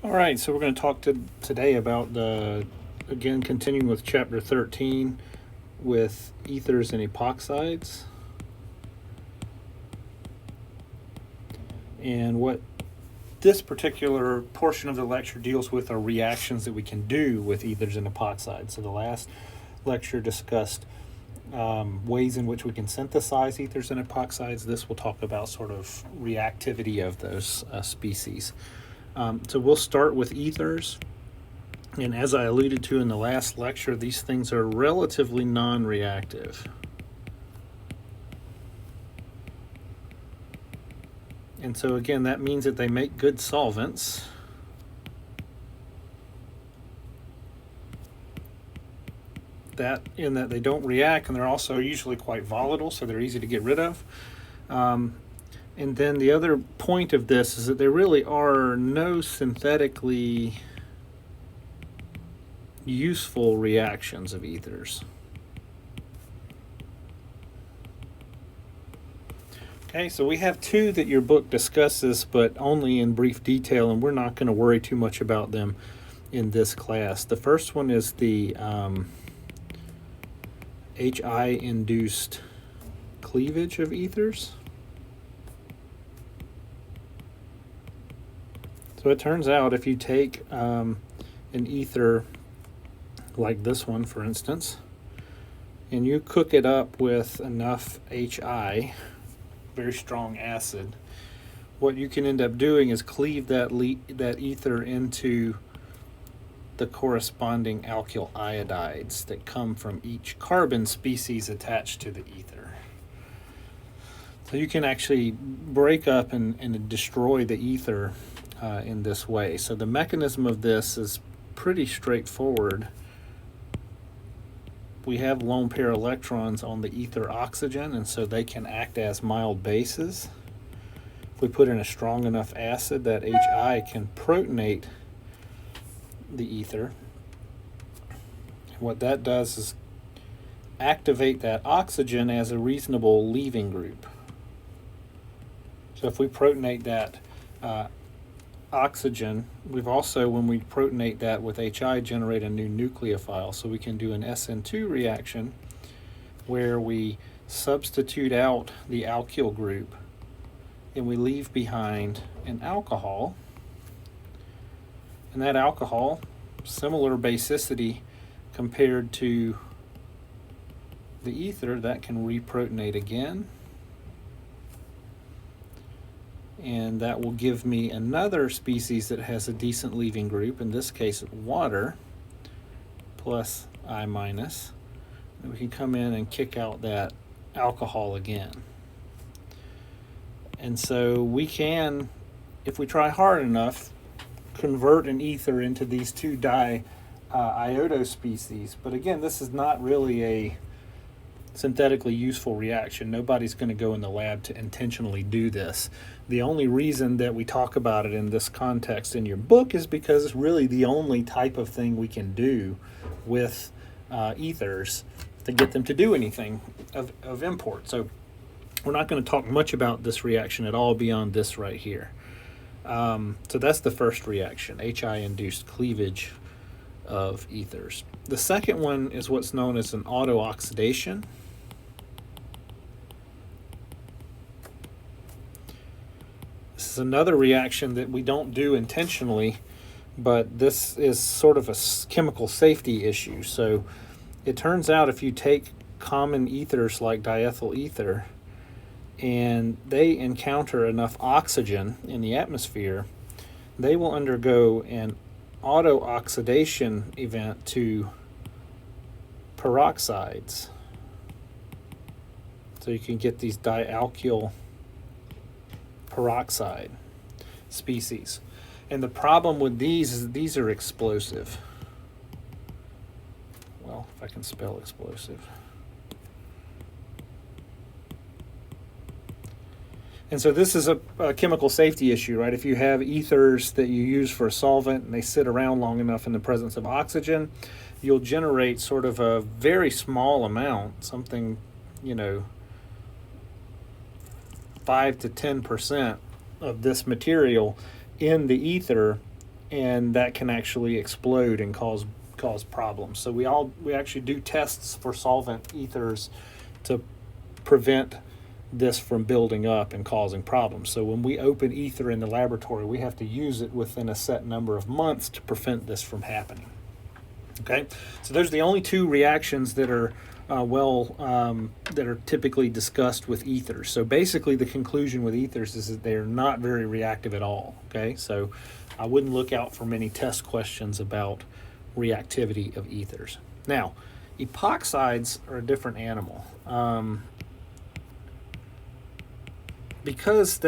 All right, so we're going to talk today about again, continuing with chapter 13 with ethers and epoxides. And what this particular portion of the lecture deals with are reactions that we can do with ethers and epoxides. So the last lecture discussed ways in which we can synthesize ethers and epoxides. This will talk about sort of reactivity of those species. So we'll start with ethers. And as I alluded to in the last lecture, these things are relatively non-reactive. And so again, that means that they make good solvents. That they don't react, and they're also usually quite volatile, so they're easy to get rid of. And then the other point of this is that there really are no synthetically useful reactions of ethers. Okay, so we have two that your book discusses, but only in brief detail, and we're not going to worry too much about them in this class. The first one is the HI-induced cleavage of ethers. So it turns out if you take an ether like this one, for instance, and you cook it up with enough HI, very strong acid, what you can end up doing is cleave that ether into the corresponding alkyl iodides that come from each carbon species attached to the ether. So you can actually break up and destroy the ether in this way. So the mechanism of this is pretty straightforward. We have lone pair electrons on the ether oxygen, and so they can act as mild bases. If we put in a strong enough acid, that HI can protonate the ether. And what that does is activate that oxygen as a reasonable leaving group. So if we protonate that oxygen, we've also, when we protonate that with HI, generate a new nucleophile. So we can do an SN2 reaction where we substitute out the alkyl group and we leave behind an alcohol. And that alcohol, similar basicity compared to the ether, that can reprotonate again. And that will give me another species that has a decent leaving group, in this case water, plus I minus. And we can come in and kick out that alcohol again. And so we can, if we try hard enough, convert an ether into these two iodo species. But again, this is not really a synthetically useful reaction. Nobody's going to go in the lab to intentionally do this. The only reason that we talk about it in this context in your book is because it's really the only type of thing we can do with ethers to get them to do anything of import. So we're not going to talk much about this reaction at all beyond this right here. So that's the first reaction, HI-induced cleavage of ethers. The second one is what's known as an autooxidation. This is another reaction that we don't do intentionally, but this is sort of a chemical safety issue. So it turns out if you take common ethers like diethyl ether and they encounter enough oxygen in the atmosphere, they will undergo an autooxidation event to peroxides. So you can get these dialkyl peroxide species. And the problem with these is that these are explosive. Well, if I can spell explosive. And so this is a chemical safety issue, right? If you have ethers that you use for a solvent and they sit around long enough in the presence of oxygen, you'll generate sort of a very small amount, something, 5 to 10% of this material in the ether and that can actually explode and cause problems. So we actually do tests for solvent ethers to prevent this from building up and causing problems. So when we open ether in the laboratory, we have to use it within a set number of months to prevent this from happening. Okay, so those are the only two reactions that are that are typically discussed with ethers. So basically the conclusion with ethers is that they're not very reactive at all. Okay, so I wouldn't look out for many test questions about reactivity of ethers. Now, epoxides are a different animal. Because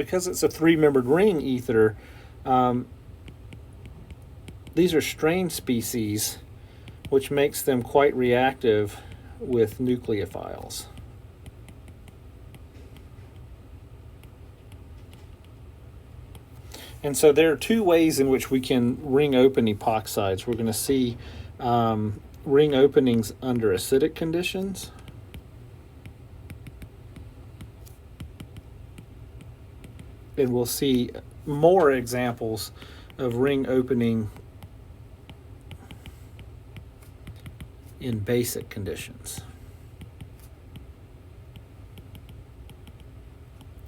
it's a three-membered ring ether, these are strained species, which makes them quite reactive with nucleophiles. And so there are two ways in which we can ring open epoxides. We're going to see ring openings under acidic conditions. And we'll see more examples of ring opening in basic conditions.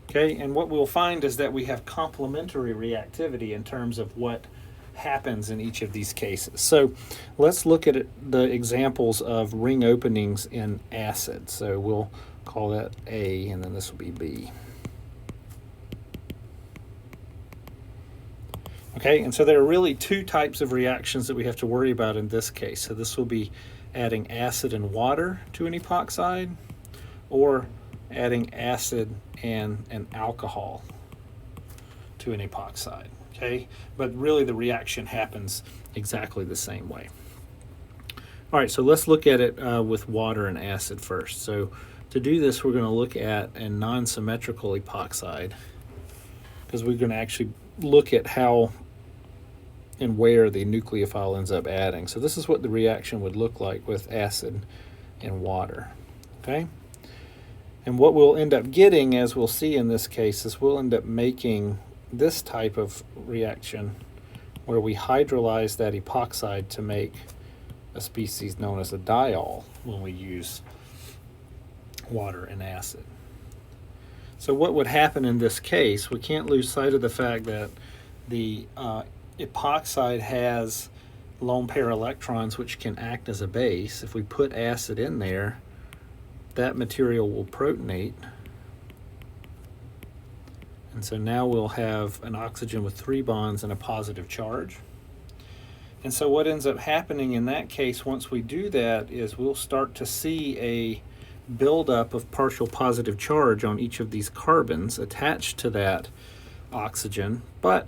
Okay, and what we'll find is that we have complementary reactivity in terms of what happens in each of these cases. So let's look at the examples of ring openings in acid. So we'll call that A, and then this will be B. Okay, and so there are really two types of reactions that we have to worry about in this case. So this will be adding acid and water to an epoxide, or adding acid and an alcohol to an epoxide. Okay, but really the reaction happens exactly the same way. All right, so let's look at it with water and acid first. So to do this, we're going to look at a non-symmetrical epoxide, because we're going to actually look at how and where the nucleophile ends up adding. So this is what the reaction would look like with acid and water. Okay, and what we'll end up getting, as we'll see in this case, is we'll end up making this type of reaction where we hydrolyze that epoxide to make a species known as a diol when we use water and acid. So what would happen in this case, we can't lose sight of the fact that the epoxide has lone pair electrons which can act as a base. If we put acid in there, that material will protonate. And so now we'll have an oxygen with 3 bonds and a positive charge. And so what ends up happening in that case, once we do that, is we'll start to see a buildup of partial positive charge on each of these carbons attached to that oxygen. But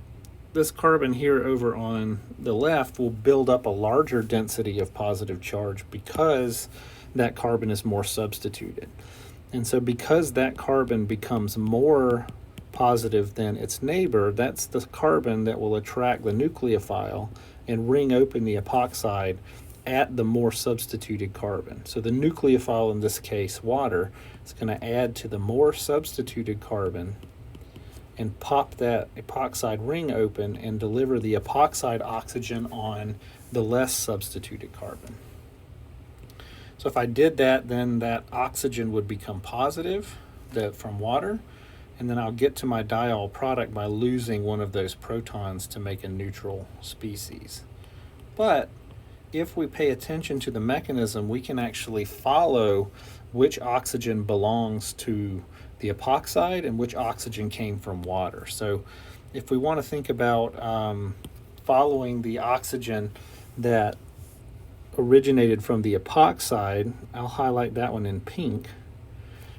this carbon here over on the left will build up a larger density of positive charge because that carbon is more substituted. And so because that carbon becomes more positive than its neighbor, that's the carbon that will attract the nucleophile and ring open the epoxide at the more substituted carbon. So the nucleophile, in this case water, is going to add to the more substituted carbon and pop that epoxide ring open and deliver the epoxide oxygen on the less substituted carbon. So if I did that, then that oxygen would become positive from water, and then I'll get to my diol product by losing one of those protons to make a neutral species. But if we pay attention to the mechanism, we can actually follow which oxygen belongs to the epoxide and which oxygen came from water. So if we want to think about following the oxygen that originated from the epoxide, I'll highlight that one in pink.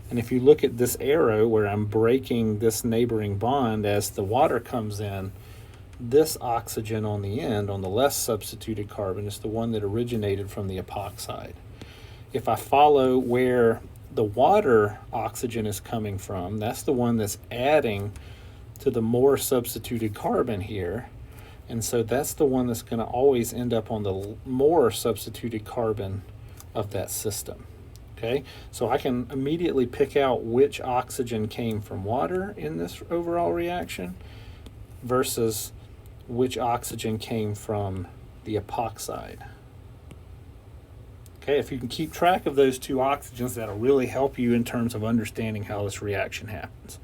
And if you look at this arrow where I'm breaking this neighboring bond as the water comes in, this oxygen on the end, on the less substituted carbon, is the one that originated from the epoxide. If I follow where the water oxygen is coming from, that's the one that's adding to the more substituted carbon here. And so that's the one that's going to always end up on the more substituted carbon of that system. Okay, so I can immediately pick out which oxygen came from water in this overall reaction versus which oxygen came from the epoxide. Okay, if you can keep track of those two oxygens, that'll really help you in terms of understanding how this reaction happens.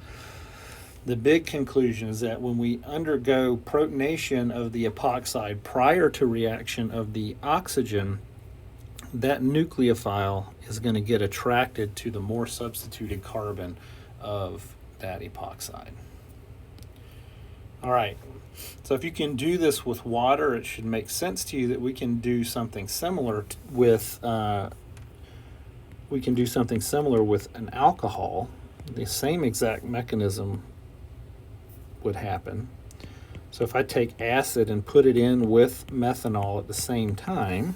The big conclusion is that when we undergo protonation of the epoxide prior to reaction of the oxygen, that nucleophile is going to get attracted to the more substituted carbon of that epoxide. All right, so if you can do this with water, it should make sense to you that we can do something similar with an alcohol. The same exact mechanism would happen. So if I take acid and put it in with methanol at the same time,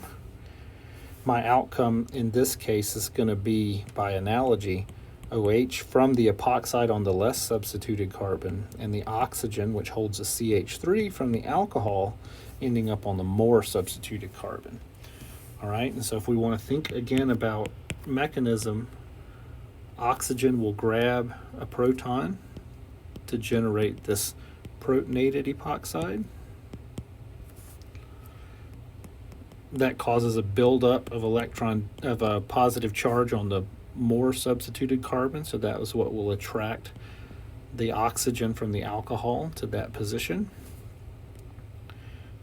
my outcome in this case is going to be, by analogy, OH from the epoxide on the less substituted carbon, and the oxygen, which holds a CH3 from the alcohol, ending up on the more substituted carbon. All right, and so if we want to think again about mechanism, oxygen will grab a proton to generate this protonated epoxide. That causes a buildup of a positive charge on the more substituted carbon, so that was what will attract the oxygen from the alcohol to that position.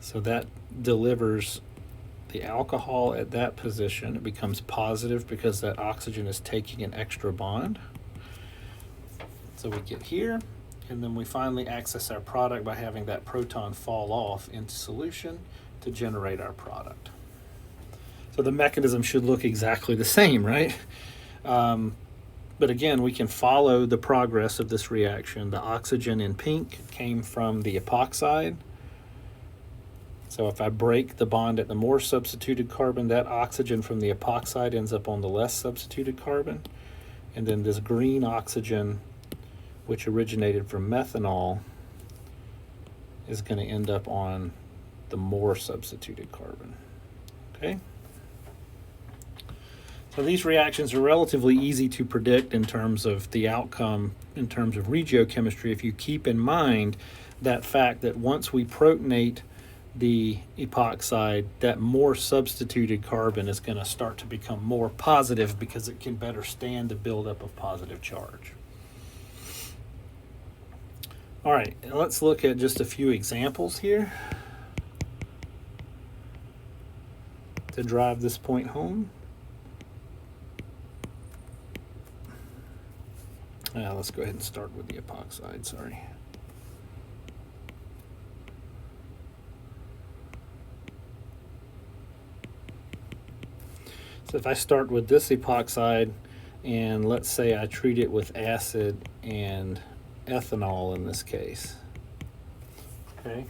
So that delivers the alcohol at that position. It becomes positive because that oxygen is taking an extra bond. So we get here, and then we finally access our product by having that proton fall off into solution to generate our product. So the mechanism should look exactly the same, right? But again, we can follow the progress of this reaction. The oxygen in pink came from the epoxide. So if I break the bond at the more substituted carbon, that oxygen from the epoxide ends up on the less substituted carbon. And then this green oxygen, which originated from methanol, is going to end up on the more substituted carbon. Okay? So these reactions are relatively easy to predict in terms of the outcome, in terms of regiochemistry, if you keep in mind that fact that once we protonate the epoxide, that more substituted carbon is going to start to become more positive because it can better stand the buildup of positive charge. All right, let's look at just a few examples here to drive this point home. Let's go ahead and start with the epoxide, sorry. So if I start with this epoxide, and let's say I treat it with acid and ethanol in this case. Okay,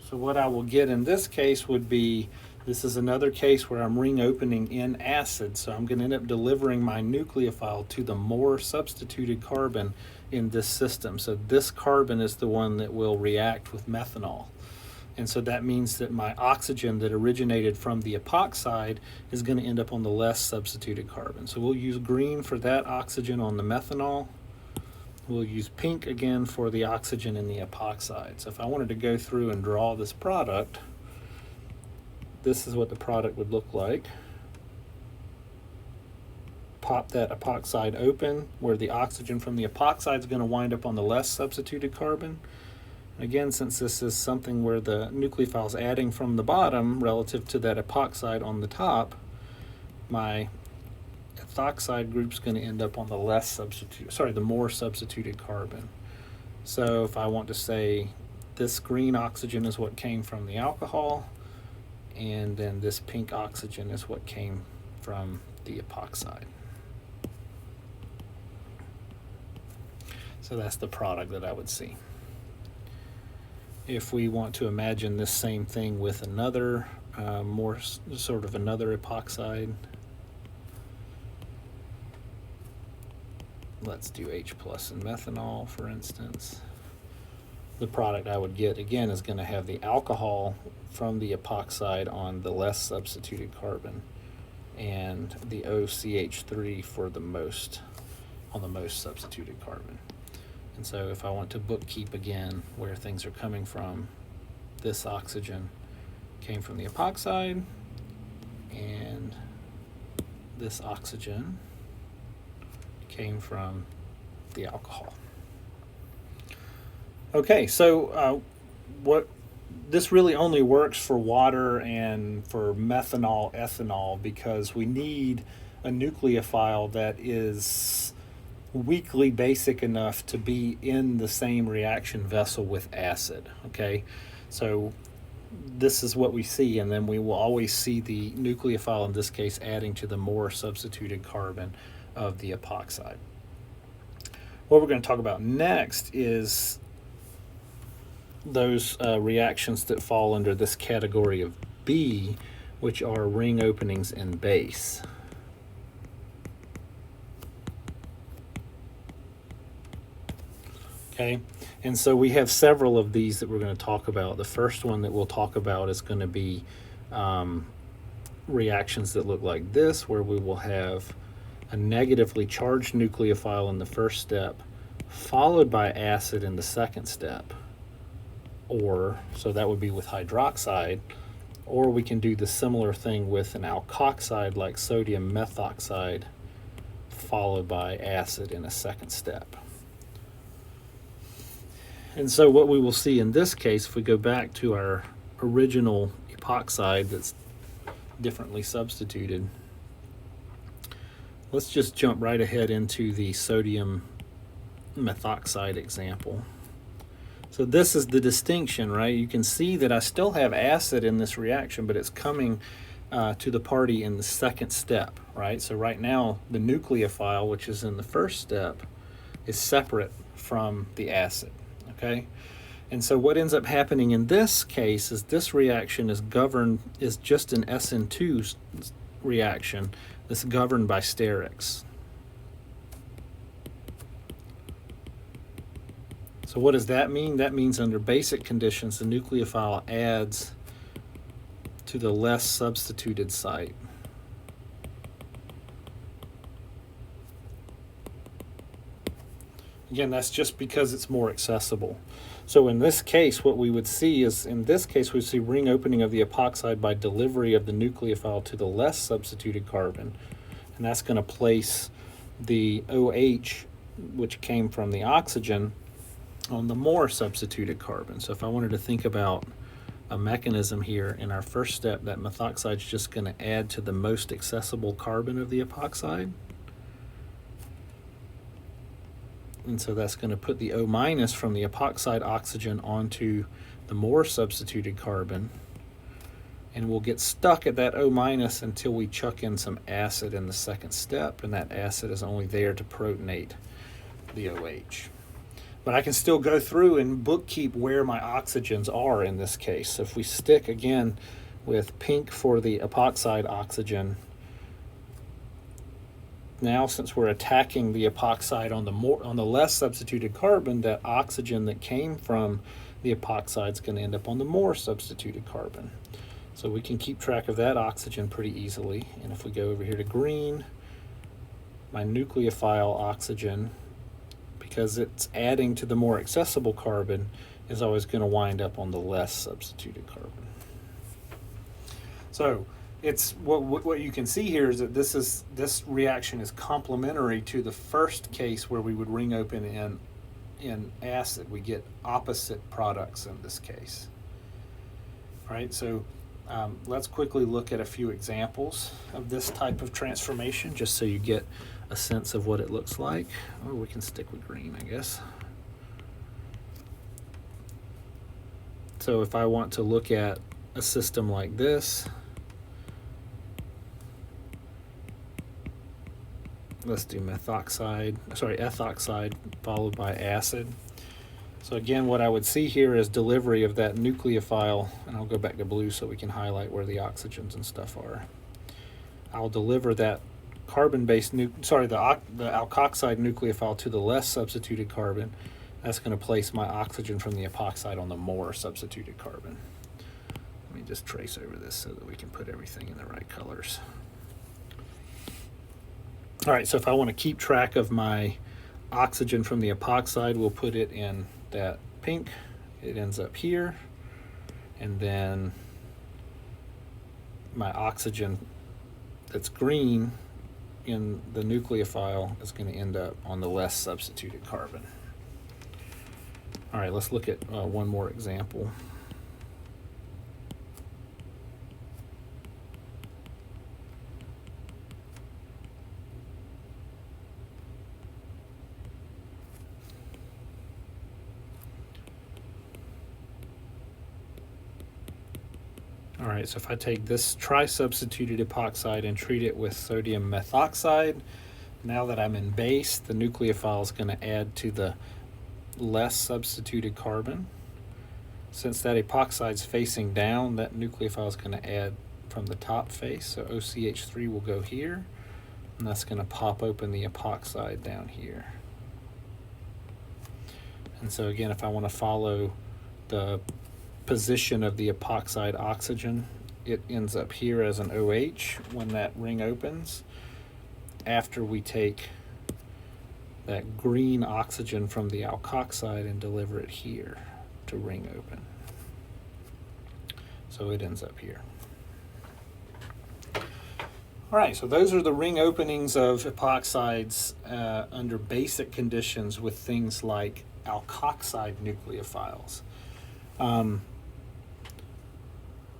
so what I will get in this case would be, this is another case where I'm ring opening in acid, so I'm going to end up delivering my nucleophile to the more substituted carbon in this system. So this carbon is the one that will react with methanol. And so that means that my oxygen that originated from the epoxide is going to end up on the less substituted carbon. So we'll use green for that oxygen on the methanol. We'll use pink again for the oxygen in the epoxide. So if I wanted to go through and draw this product, this is what the product would look like. Pop that epoxide open, where the oxygen from the epoxide is going to wind up on the less substituted carbon. Again, since this is something where the nucleophile is adding from the bottom relative to that epoxide on the top, my ethoxide group is going to end up on the the more substituted carbon. So if I want to say this green oxygen is what came from the alcohol, and then this pink oxygen is what came from the epoxide. So that's the product that I would see. If we want to imagine this same thing with another, another epoxide, let's do H plus and methanol, for instance. The product I would get, again, is going to have the alcohol from the epoxide on the less substituted carbon, and the OCH3 for the most substituted carbon. And so if I want to bookkeep again where things are coming from, this oxygen came from the epoxide, and this oxygen came from the alcohol. Okay, so what this really only works for water and for methanol, ethanol, because we need a nucleophile that is weakly basic enough to be in the same reaction vessel with acid. Okay, so this is what we see, and then we will always see the nucleophile, in this case, adding to the more substituted carbon of the epoxide. What we're going to talk about next is those reactions that fall under this category of B, which are ring openings in base. Okay, and so we have several of these that we're going to talk about. The first one that we'll talk about is going to be reactions that look like this, where we will have a negatively charged nucleophile in the first step, followed by acid in the second step. Or, so that would be with hydroxide, or we can do the similar thing with an alkoxide like sodium methoxide, followed by acid in a second step. And so what we will see in this case, if we go back to our original epoxide that's differently substituted, let's just jump right ahead into the sodium methoxide example. So this is the distinction, right? You can see that I still have acid in this reaction, but it's coming to the party in the second step, right? So right now, the nucleophile, which is in the first step, is separate from the acid, okay? And so what ends up happening in this case is this reaction is just an SN2 reaction that's governed by sterics. So what does that mean? That means under basic conditions, the nucleophile adds to the less substituted site. Again, that's just because it's more accessible. So in this case, what we would see is, in this case, we see ring opening of the epoxide by delivery of the nucleophile to the less substituted carbon. And that's going to place the OH, which came from the oxygen, on the more substituted carbon. So if I wanted to think about a mechanism here, in our first step, that methoxide is just going to add to the most accessible carbon of the epoxide. And so that's going to put the O- from the epoxide oxygen onto the more substituted carbon. And we'll get stuck at that O- until we chuck in some acid in the second step, and that acid is only there to protonate the OH. But I can still go through and bookkeep where my oxygens are in this case. So if we stick again with pink for the epoxide oxygen, now since we're attacking the epoxide on the less substituted carbon, that oxygen that came from the epoxide is going to end up on the more substituted carbon. So we can keep track of that oxygen pretty easily. And if we go over here to green, my nucleophile oxygen, because it's adding to the more accessible carbon, is always going to wind up on the less substituted carbon. So it's what you can see here is that this reaction is complementary to the first case where we would ring open in acid. We get opposite products in this case. All right, so let's quickly look at a few examples of this type of transformation, just so you get a sense of what it looks like. Or we can stick with green, I guess. So if I want to look at a system like this, let's do ethoxide followed by acid. So again, what I would see here is delivery of that nucleophile, and I'll go back to blue so we can highlight where the oxygens and stuff are. I'll deliver that carbon-based the alkoxide nucleophile to the less substituted carbon. That's going to place my oxygen from the epoxide on the more substituted carbon. Let me just trace over this so that we can put everything in the right colors. All right, so if I want to keep track of my oxygen from the epoxide, we'll put it in that pink. It ends up here. and then my oxygen that's green in the nucleophile is going to end up on the less substituted carbon. All right, let's look at one more example. All right, so if I take this tri-substituted epoxide and treat it with sodium methoxide, now that I'm in base, the nucleophile is going to add to the less substituted carbon. Since that epoxide is facing down, that nucleophile is going to add from the top face, so OCH3 will go here, and that's going to pop open the epoxide down here. And so again, if I want to follow the position of the epoxide oxygen, it ends up here as an OH when that ring opens, after we take that green oxygen from the alkoxide and deliver it here to ring open. So it ends up here. All right, so those are the ring openings of epoxides under basic conditions with things like alkoxide nucleophiles.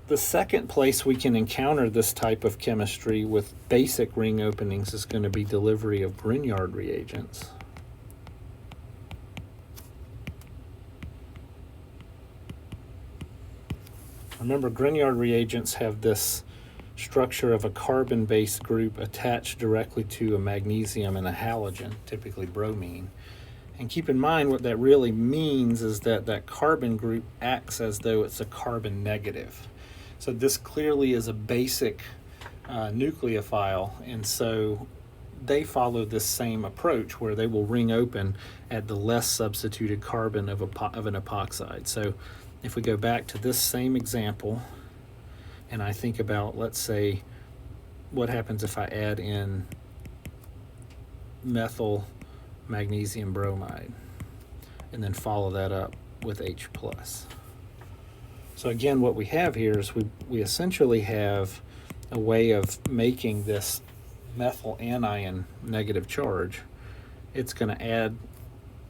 The second place we can encounter this type of chemistry with basic ring openings is going to be delivery of Grignard reagents. Remember, Grignard reagents have this structure of a carbon-based group attached directly to a magnesium and a halogen, typically bromine. And keep in mind, what that really means is that that carbon group acts as though it's a carbon negative. So this clearly is a basic nucleophile, and so they follow this same approach where they will ring open at the less substituted carbon of an epoxide. So if we go back to this same example, and I think about, let's say, what happens if I add in methyl magnesium bromide and then follow that up with H+. So again, what we have here is we essentially have a way of making this methyl anion negative charge. It's going to add,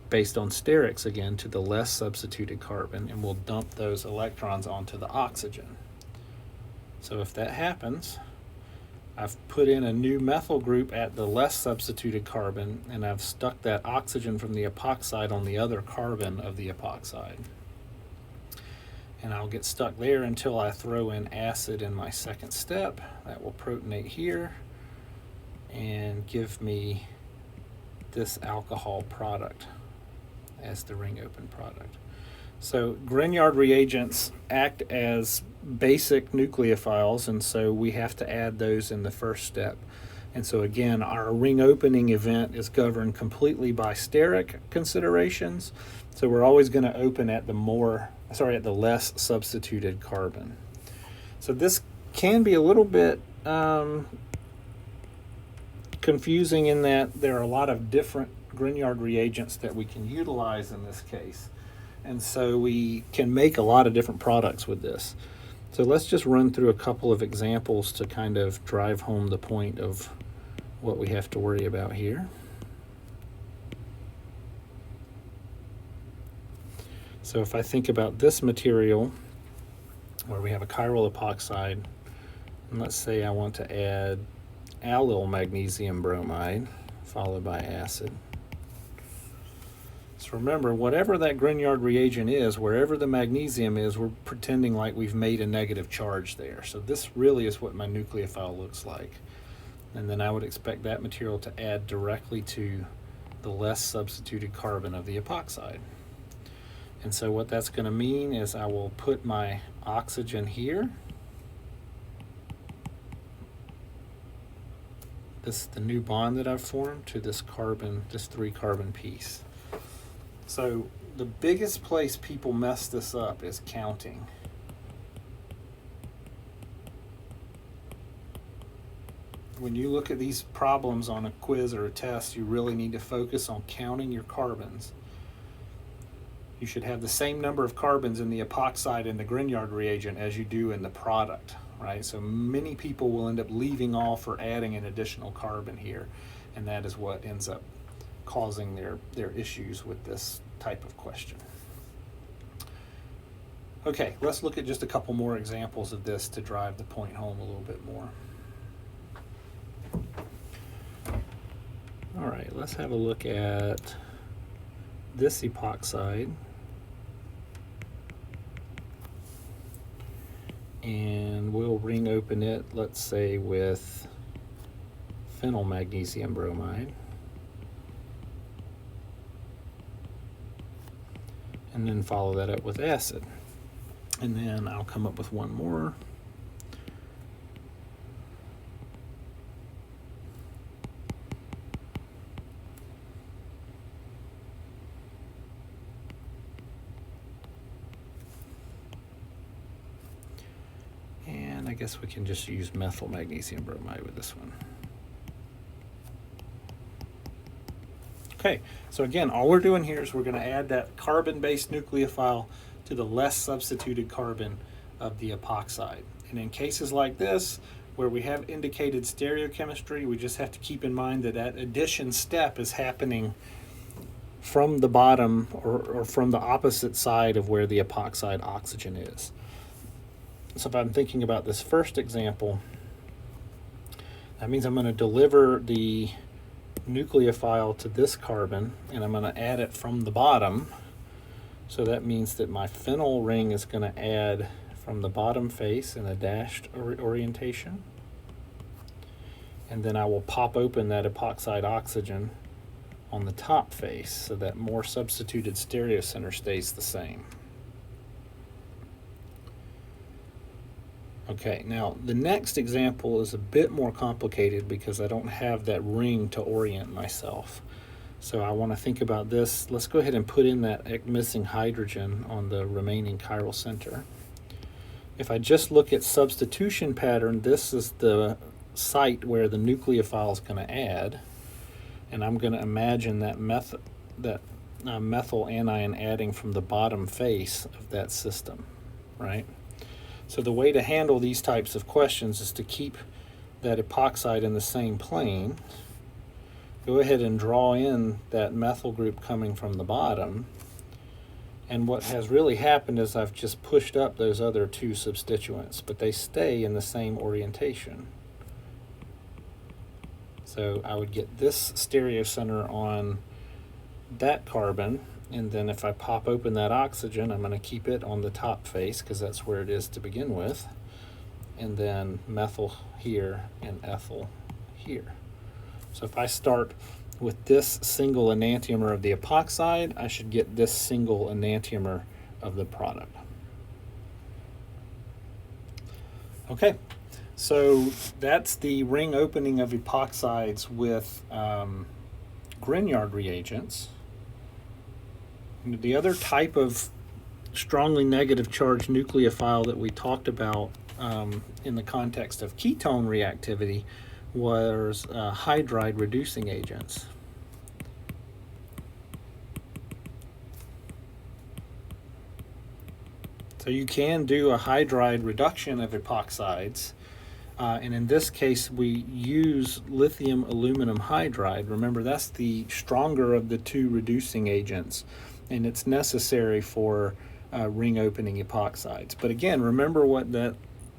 based on sterics again, to the less substituted carbon, and we'll dump those electrons onto the oxygen. So if that happens, I've put in a new methyl group at the less substituted carbon, and I've stuck that oxygen from the epoxide on the other carbon of the epoxide. And I'll get stuck there until I throw in acid in my second step. That will protonate here and give me this alcohol product as the ring open product. So Grignard reagents act as basic nucleophiles, and so we have to add those in the first step. And so again, our ring opening event is governed completely by steric considerations. So we're always going to open at the less substituted carbon. So this can be a little bit confusing in that there are a lot of different Grignard reagents that we can utilize in this case. And so we can make a lot of different products with this. So let's just run through a couple of examples to kind of drive home the point of what we have to worry about here. So if I think about this material where we have a chiral epoxide, and let's say I want to add allyl magnesium bromide followed by acid. So remember, whatever that Grignard reagent is, wherever the magnesium is, we're pretending like we've made a negative charge there. So this really is what my nucleophile looks like. And then I would expect that material to add directly to the less substituted carbon of the epoxide. And so what that's going to mean is I will put my oxygen here. This is the new bond that I've formed to this carbon, this 3-carbon piece. So the biggest place people mess this up is counting. When you look at these problems on a quiz or a test, you really need to focus on counting your carbons. you should have the same number of carbons in the epoxide and the Grignard reagent as you do in the product, right? So many people will end up leaving off or adding an additional carbon here, and that is what ends up causing their issues with this type of question. Okay, let's look at just a couple more examples of this to drive the point home a little bit more. All right, let's have a look at this epoxide. And we'll ring open it, let's say, with phenyl magnesium bromide. And then follow that up with acid. And then I'll come up with one more. And I guess we can just use methyl magnesium bromide with this one. Okay, so again, all we're doing here is we're going to add that carbon-based nucleophile to the less substituted carbon of the epoxide. And in cases like this, where we have indicated stereochemistry, we just have to keep in mind that that addition step is happening from the bottom or from the opposite side of where the epoxide oxygen is. So if I'm thinking about this first example, that means I'm going to deliver the nucleophile to this carbon, and I'm going to add it from the bottom. So that means that my phenyl ring is going to add from the bottom face in a dashed orientation. And then I will pop open that epoxide oxygen on the top face so that more substituted stereocenter stays the same. Okay, now the next example is a bit more complicated because I don't have that ring to orient myself. So I want to think about this. Let's go ahead and put in that missing hydrogen on the remaining chiral center. If I just look at substitution pattern, this is the site where the nucleophile is going to add. And I'm going to imagine that methyl anion adding from the bottom face of that system, right? So the way to handle these types of questions is to keep that epoxide in the same plane. Go ahead and draw in that methyl group coming from the bottom. And what has really happened is I've just pushed up those other two substituents, but they stay in the same orientation. So I would get this stereocenter on that carbon, and then if I pop open that oxygen, I'm going to keep it on the top face because that's where it is to begin with. And then methyl here and ethyl here. So if I start with this single enantiomer of the epoxide, I should get this single enantiomer of the product. Okay, so that's the ring opening of epoxides with Grignard reagents. The other type of strongly negative charged nucleophile that we talked about in the context of ketone reactivity was hydride reducing agents. So you can do a hydride reduction of epoxides, and in this case we use lithium aluminum hydride. Remember, that's the stronger of the two reducing agents, and it's necessary for ring opening epoxides. But again, remember what that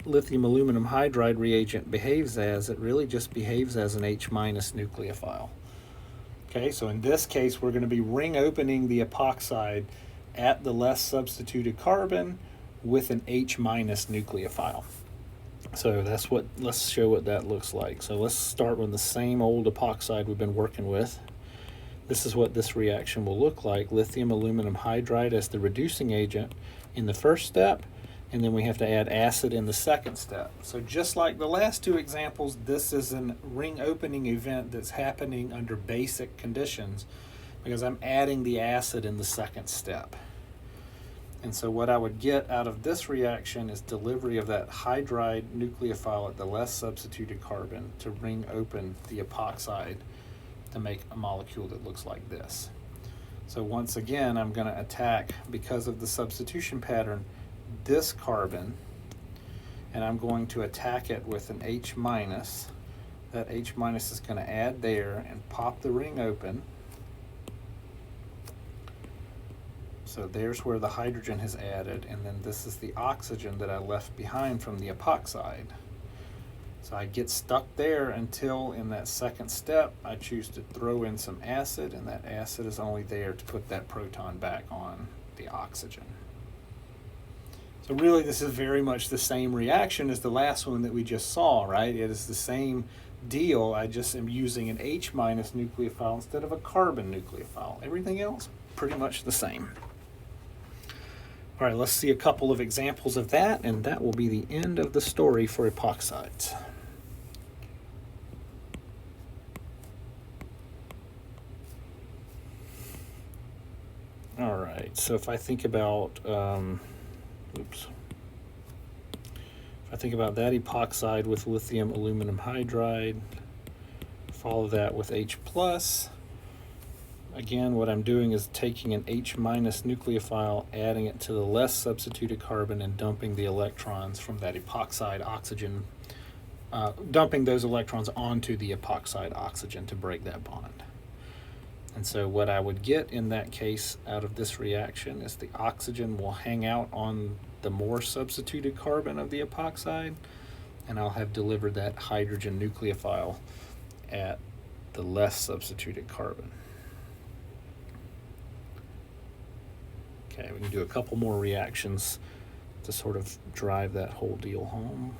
lithium aluminum hydride reagent behaves as. It really just behaves as an H- nucleophile. Okay, so in this case we're going to be ring opening the epoxide at the less substituted carbon with an H- nucleophile. So that's what, let's show what that looks like. So let's start with the same old epoxide we've been working with. This is what this reaction will look like. Lithium aluminum hydride as the reducing agent in the first step, and then we have to add acid in the second step. So just like the last two examples, this is a ring opening event that's happening under basic conditions because I'm adding the acid in the second step. And so what I would get out of this reaction is delivery of that hydride nucleophile at the less substituted carbon to ring open the epoxide to make a molecule that looks like this. So once again, I'm going to attack, because of the substitution pattern, this carbon, and I'm going to attack it with an H minus. That H minus is going to add there and pop the ring open. So there's where the hydrogen has added, and then this is the oxygen that I left behind from the epoxide. So I get stuck there until in that second step I choose to throw in some acid, and that acid is only there to put that proton back on the oxygen. So really this is very much the same reaction as the last one that we just saw, right? It is the same deal. I just am using an H minus nucleophile instead of a carbon nucleophile. Everything else pretty much the same. All right, let's see a couple of examples of that, and that will be the end of the story for epoxides. All right, so if I think about, if I think about that epoxide with lithium aluminum hydride, follow that with H plus. Again, what I'm doing is taking an H minus nucleophile, adding it to the less substituted carbon, and dumping the electrons from that epoxide oxygen, dumping those electrons onto the epoxide oxygen to break that bond. And so what I would get in that case out of this reaction is the oxygen will hang out on the more substituted carbon of the epoxide, and I'll have delivered that hydrogen nucleophile at the less substituted carbon. Okay, we can do a couple more reactions to sort of drive that whole deal home.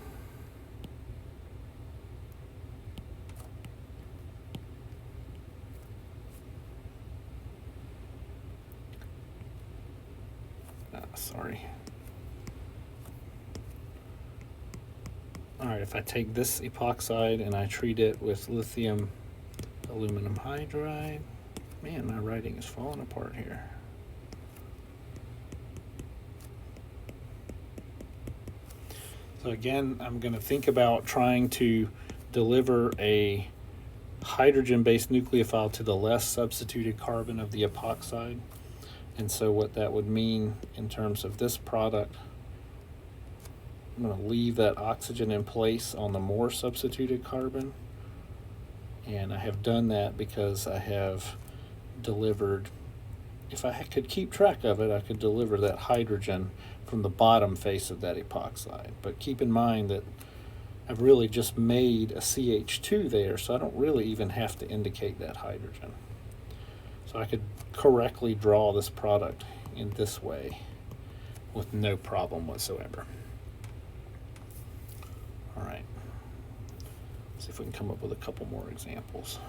Sorry. All right, if I take this epoxide and I treat it with lithium aluminum hydride, man, my writing is falling apart here. So again, I'm going to think about trying to deliver a hydrogen-based nucleophile to the less substituted carbon of the epoxide. And so what that would mean in terms of this product, I'm going to leave that oxygen in place on the more substituted carbon. And I have done that because I have delivered, if I could keep track of it, I could deliver that hydrogen from the bottom face of that epoxide. But keep in mind that I've really just made a CH2 there, so I don't really even have to indicate that hydrogen. So I could correctly draw this product in this way with no problem whatsoever. All right, let's see if we can come up with a couple more examples.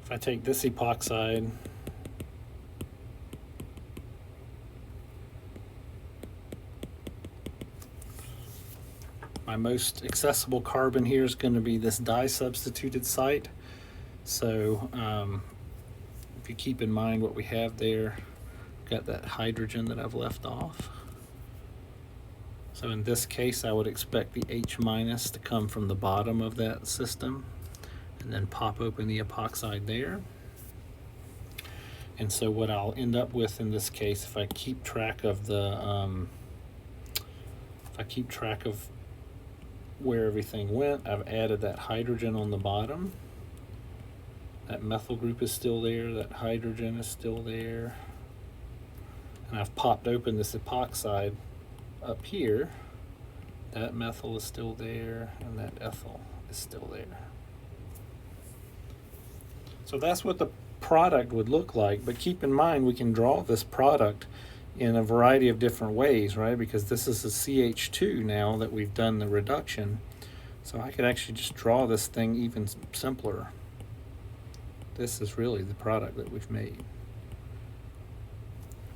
If I take this epoxide, my most accessible carbon here is going to be this di-substituted site. So if you keep in mind what we have there, got that hydrogen that I've left off. So in this case, I would expect the H minus to come from the bottom of that system and then pop open the epoxide there. And so what I'll end up with in this case, if I keep track of the, where everything went, I've added that hydrogen on the bottom. That methyl group is still there, that hydrogen is still there. And I've popped open this epoxide up here. That methyl is still there, and that ethyl is still there. So that's what the product would look like, but keep in mind we can draw this product in a variety of different ways, right? Because this is a CH2 now that we've done the reduction. So I could actually just draw this thing even simpler. This is really the product that we've made.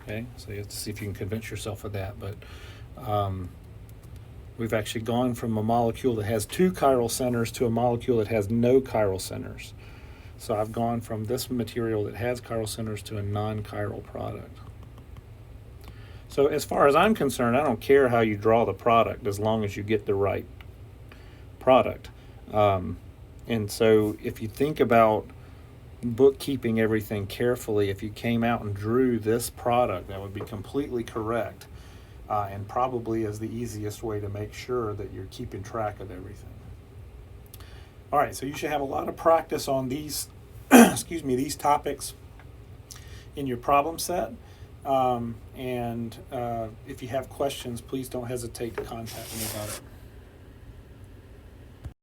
Okay, so you have to see if you can convince yourself of that, but we've actually gone from a molecule that has 2 chiral centers to a molecule that has no chiral centers. So I've gone from this material that has chiral centers to a non-chiral product. So as far as I'm concerned, I don't care how you draw the product as long as you get the right product. And so if you think about bookkeeping everything carefully, if you came out and drew this product, that would be completely correct, and probably is the easiest way to make sure that you're keeping track of everything. All right, so you should have a lot of practice on these, excuse me, these topics in your problem set. And if you have questions, please don't hesitate to contact me about it.